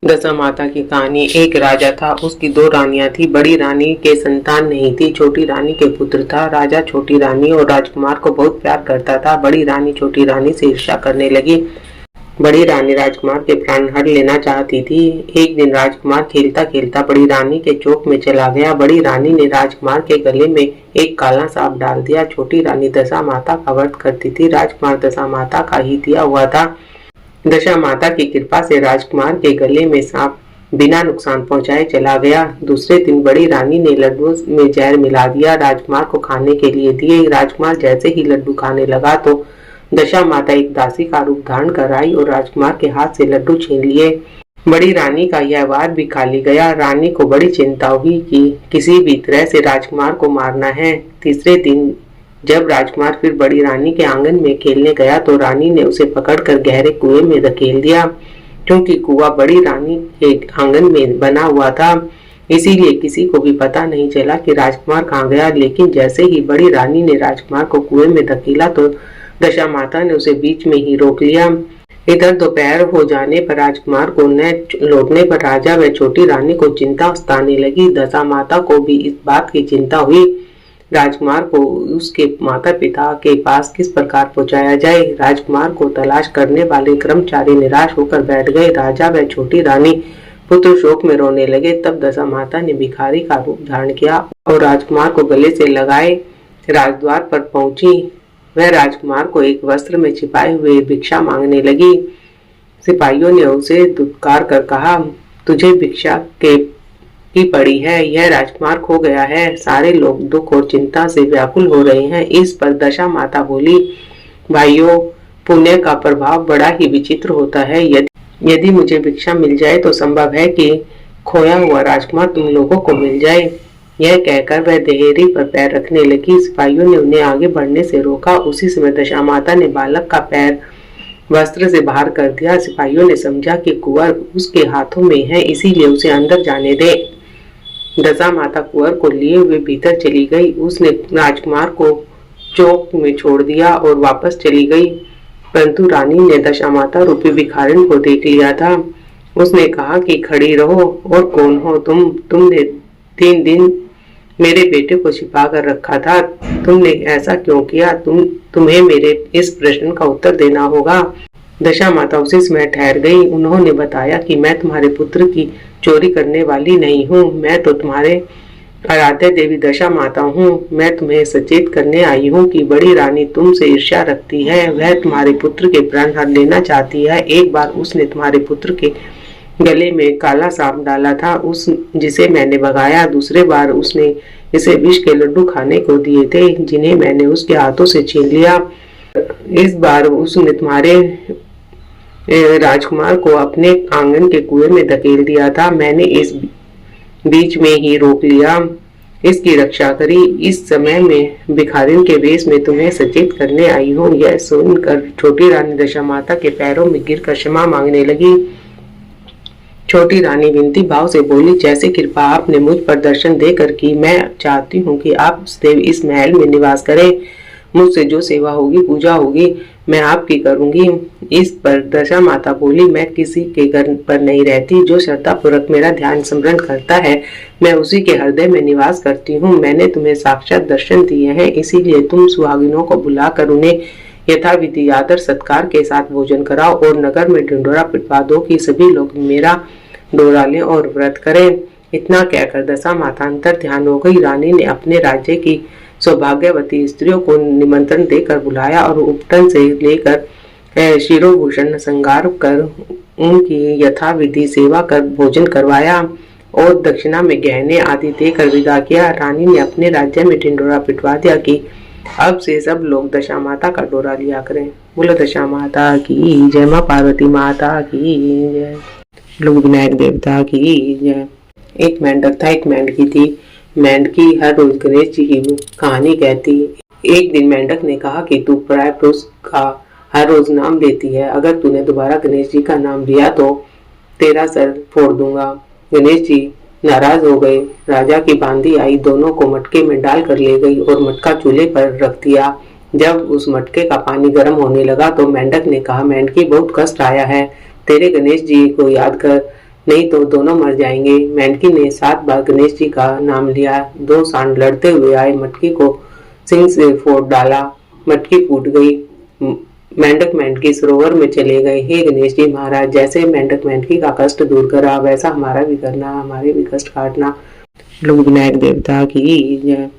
दशा माता की कहानी। एक राजा था, उसकी दो रानियां थी। बड़ी रानी के संतान नहीं थी, छोटी रानी के पुत्र था। राजा छोटी रानी और राजकुमार को बहुत प्यार करता था। बड़ी रानी छोटी रानी से ईर्ष्या करने लगी। बड़ी रानी राजकुमार के प्राण हर लेना चाहती थी। एक दिन राजकुमार खेलता खेलता बड़ी रानी के चौक में चला गया। बड़ी रानी ने राजकुमार के गले में एक काला सांप डाल दिया। छोटी रानी दशा माता का व्रत करती थी। राजकुमार दशा माता का ही दिया हुआ था। दशा माता की कृपा से राजकुमार के गले में सांप बिना नुकसान पहुंचाए चला गया। दूसरे दिन बड़ी रानी ने लड्डू में जहर मिला दिया, राजकुमार को खाने के लिए दिए। राजकुमार जैसे ही लड्डू खाने लगा तो दशा माता एक दासी का रूप धारण कर आई और राजकुमार के हाथ से लड्डू छीन लिए। बड़ी रानी का यह वार भी खाली गया। रानी को बड़ी चिंता हुई कि किसी भी तरह से राजकुमार को मारना है। तीसरे दिन जब राजकुमार फिर बड़ी रानी के आंगन में खेलने गया तो रानी ने उसे पकड़कर गहरे कुएं में धकेल दिया। क्योंकि कुआं बड़ी रानी के आंगन में बना हुआ था, इसीलिए किसी को भी पता नहीं चला कि राजकुमार कहाँ गया। लेकिन जैसे ही बड़ी रानी ने राजकुमार को कुएं में धकेला तो दशा माता ने उसे बीच में ही रोक लिया। इधर दोपहर हो जाने पर राजकुमार को न लौटने पर राजा व छोटी रानी को चिंता सताने लगी। दशा माता को भी इस बात की चिंता हुई राजकुमार को उसके माता पिता के पास किस प्रकार पहुंचाया जाए। राजकुमार को तलाश करने वाले कर्मचारी निराश होकर बैठ गए। राजा व छोटी रानी पुत्र शोक में रोने लगे। तब दशा माता ने भिखारी का रूप धारण किया और राजकुमार को गले से लगाए राजद्वार पर पहुंची। वह राजकुमार को एक वस्त्र में छिपाए हुए भिक्षा मांगने लगी। सिपाहियों ने उसे दुत्कार कर कहा, तुझे भिक्षा के की पड़ी है, यह राजकुमार खो गया है। सारे लोग दुख और चिंता से व्याकुल हो रहे हैं। इस पर दशा माता बोली, भाइयों, पुण्य का प्रभाव बड़ा ही विचित्र होता है। यदि मुझे भिक्षा मिल जाए तो संभव है कि खोया हुआ राजकुमार तुम लोगों को मिल जाए। यह कहकर वह देहरी पर पैर रखने लगी। सिपाहियों ने उन्हें आगे बढ़ने से रोका। उसी समय दशा माता ने बालक का पैर वस्त्र से बाहर कर दिया। सिपाहियों ने समझा कि कुंवर उसके हाथों में है, इसीलिए उसे अंदर जाने दे। दशा माता कुंवर को लिए हुए भीतर चली गई। उसने राजकुमार को चौक में छोड़ दिया और वापस चली गई। परंतु रानी ने दशा माता रूपी भिखारिन को देख लिया था। उसने कहा कि खड़ी रहो, और कौन हो तुम? तुमने 3 दिन मेरे बेटे को छिपा कर रखा था, तुमने ऐसा क्यों किया? तुम्हें मेरे इस प्रश्न का उत्तर देना होगा। दशा माता उसी समय ठहर गई। उन्होंने बताया कि मैं तुम्हारे पुत्र की चोरी करने वाली नहीं हूँ, मैं तो तुम्हारे आराध्य देवी दशा माता हूँ। मैं तुम्हें सचेत करने आई हूँ कि बड़ी रानी तुमसे ईर्ष्या रखती है। वह तुम्हारे पुत्र के प्राण हर लेना चाहती है। एक बार उसने तुम्हारे पुत्र के गले में काला सांप डाला था, जिसे मैंने भगाया। दूसरे बार उसने इसे विष के लड्डू खाने को दिए थे, जिन्हें मैंने उसके हाथों से छीन लिया। इस बार उसने तुम्हारे राजकुमार को अपने आंगन के कुएं में धकेल दिया था, मैंने इस बीच में ही रोक लिया, इसकी रक्षा करी। इस समय में भिखारिन के वेश में तुम्हें सचेत करने आई हूँ। यह सुनकर छोटी रानी दशा माता के पैरों में गिरकर क्षमा मांगने लगी। छोटी रानी विनती भाव से बोली, जैसे कृपा आपने मुझ पर दर्शन देकर की, मैं चाहती हूँ कि आप सदैव इस महल में निवास करें। मुझसे जो सेवा होगी, पूजा होगी, मैं आपकी करूंगी। इस पर दशा माता बोली, मैं किसी के घर पर नहीं रहती। जो श्रद्धा पूर्वक मेरा ध्यान स्मरण करता है, मैं उसी के हृदय में निवास करती हूँ। मैंने तुम्हें साक्षात दर्शन दिए हैं, इसीलिए तुम सुहागिनों को बुलाकर उन्हें यथाविधि आदर सत्कार के साथ भोजन कराओ और नगर में ढिंढोरा पिटवा दो कि सभी लोग मेरा डोरा लें और व्रत करें। इतना कहकर दशा माता अंतर ध्यान हो गई। रानी ने अपने राज्य की सौभाग्यवती स्त्रियों को निमंत्रण देकर बुलाया और उपटन से लेकर शिरोभूषण श्रृंगार कर उनकी यथाविधि सेवा कर भोजन करवाया और दक्षिणा में गहने आदि देकर विदा किया। रानी ने अपने राज्य में ढिंढोरा पिटवा दिया कि अब से सब लोग दशा माता का डोरा लिया करें। बोलो दशा माता की जय, मां पार्वती माता की जय, लोग विनायक देवता की जय। एक मेंढक था, एक मेंढकी थी। मेंढकी हर रोज गणेश जी की कहानी कहती। एक दिन मेंढक ने कहा कि तू पराय पुरुष का हर रोज नाम लेती है, अगर तूने दोबारा गणेश जी का नाम लिया तो तेरा सर फोड़ दूंगा। गणेश जी नाराज हो गए। राजा की बांदी आई, दोनों को मटके में डाल कर ले गई और मटका चूल्हे पर रख दिया। जब उस मटके का पानी गर्म होने लगा तो मेंढक ने कहा, मेंढकी बहुत कष्ट आया है, तेरे गणेश जी को याद कर नहीं तो दोनों मर जाएंगे। मेंढकी ने 7 बार गणेश जी का नाम लिया। 2 सांड लड़ते हुए आए, मटकी को सिंग से फोड़ डाला, मटकी फूट गई। मेंढक मेंढकी सरोवर में चले गए। हे गणेश जी महाराज, जैसे मेंढक मेंढकी का कष्ट दूर करा, वैसा हमारा भी करना, हमारे भी कष्ट काटना। लोग विनायक देवता की जय।